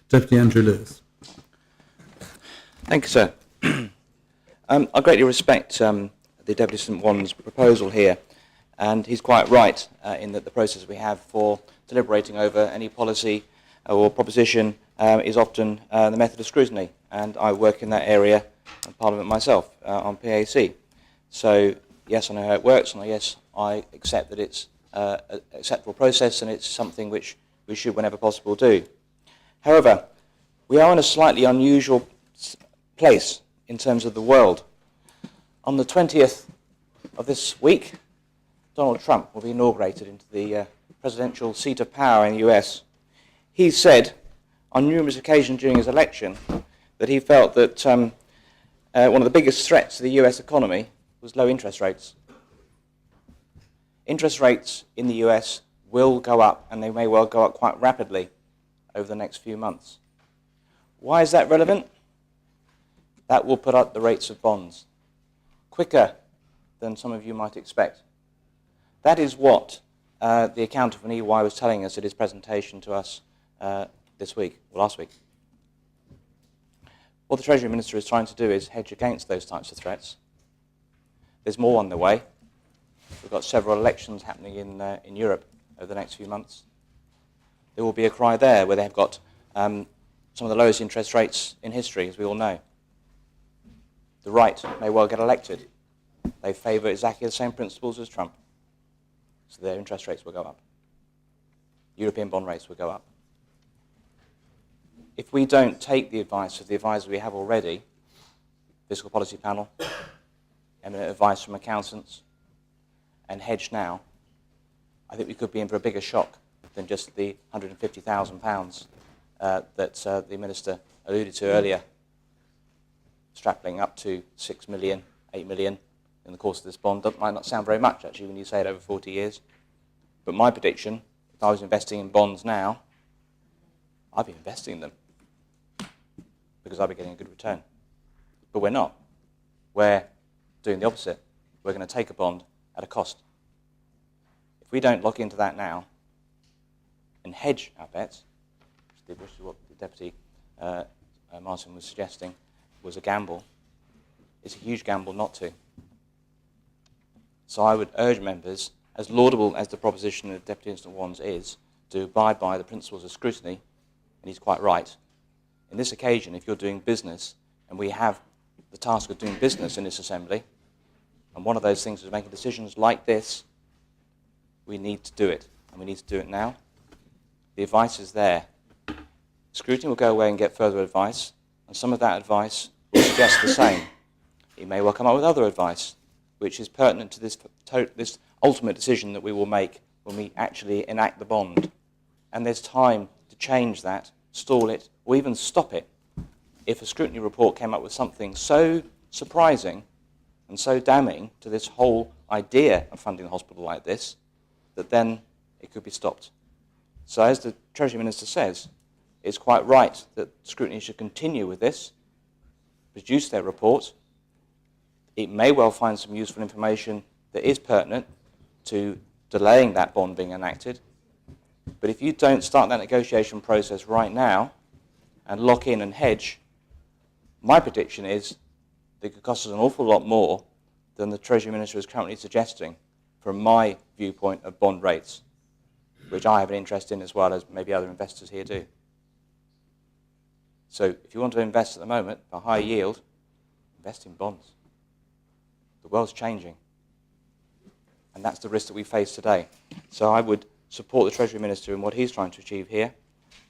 Deputy Andrew Lewis. Thank you, sir. I greatly respect the Deputy St One's proposal here, and he's quite right in that the process we have for deliberating over any policy or proposition is often the method of scrutiny, and I work in that area in Parliament myself on PAC. So yes, I know how it works, and yes, I accept that it's an acceptable process and it's something which we should, whenever possible, do. However, we are in a slightly unusual place in terms of the world. On the 20th of this week, Donald Trump will be inaugurated into the presidential seat of power in the US. He said on numerous occasions during his election that he felt that one of the biggest threats to the US economy was low interest rates. Interest rates in the US will go up, and they may well go up quite rapidly over the next few months. Why is that relevant? That will put up the rates of bonds quicker than some of you might expect. That is what the accountant from EY was telling us at his presentation to us this week, or last week. What the Treasury Minister is trying to do is hedge against those types of threats. There's more on the way. We've got several elections happening in Europe over the next few months. There will be a cry there where they've got some of the lowest interest rates in history, as we all know. The right may well get elected. They favour exactly the same principles as Trump. So their interest rates will go up. European bond rates will go up. If we don't take the advice of the advisors we have already, Fiscal Policy Panel, eminent advice from accountants, and hedge now, I think we could be in for a bigger shock than just the £150,000 that the Minister alluded to earlier, extrapolating up to 6 million, 8 million in the course of this bond. That might not sound very much, actually, when you say it over 40 years. But my prediction, if I was investing in bonds now, I'd be investing in them because I'd be getting a good return. But we're not. We're doing the opposite. We're going to take a bond at a cost. If we don't lock into that now and hedge our bets, which is what the Deputy Martin was suggesting was a gamble, it's a huge gamble not to. So I would urge members, as laudable as the proposition of Deputy St One's is, to abide by the principles of scrutiny, and he's quite right. In this occasion, if you're doing business, and we have the task of doing business in this Assembly, and one of those things is making decisions like this, we need to do it, and we need to do it now. The advice is there. Scrutiny will go away and get further advice, and some of that advice will suggest the same. It may well come up with other advice, which is pertinent to this ultimate decision that we will make when we actually enact the bond. And there's time to change that, stall it, or even stop it if a scrutiny report came up with something so surprising and so damning to this whole idea of funding the hospital like this, that then it could be stopped. So as the Treasury Minister says, it's quite right that scrutiny should continue with this, produce their report. It may well find some useful information that is pertinent to delaying that bond being enacted. But if you don't start that negotiation process right now and lock in and hedge, my prediction is that it could cost us an awful lot more than the Treasury Minister is currently suggesting from my viewpoint of bond rates, which I have an interest in as well as maybe other investors here do. So if you want to invest at the moment for high yield, invest in bonds. The world's changing, and that's the risk that we face today. So I would support the Treasury Minister in what he's trying to achieve here,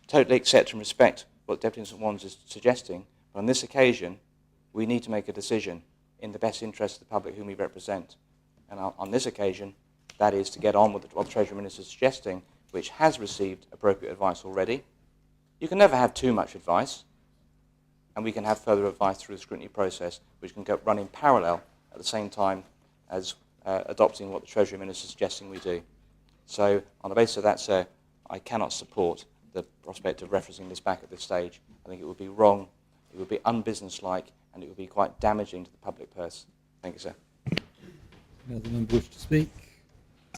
totally accept and respect what Deputy St One's is suggesting, but on this occasion, we need to make a decision in the best interest of the public whom we represent. And on this occasion, that is to get on with what the Treasury Minister is suggesting, which has received appropriate advice already. You can never have too much advice, and we can have further advice through the scrutiny process, which can run in parallel at the same time as adopting what the Treasury Minister is suggesting we do. So on the basis of that, sir, I cannot support the prospect of referencing this back at this stage. I think it would be wrong, it would be unbusinesslike, and it would be quite damaging to the public purse. Thank you, sir. Any other member wish to speak?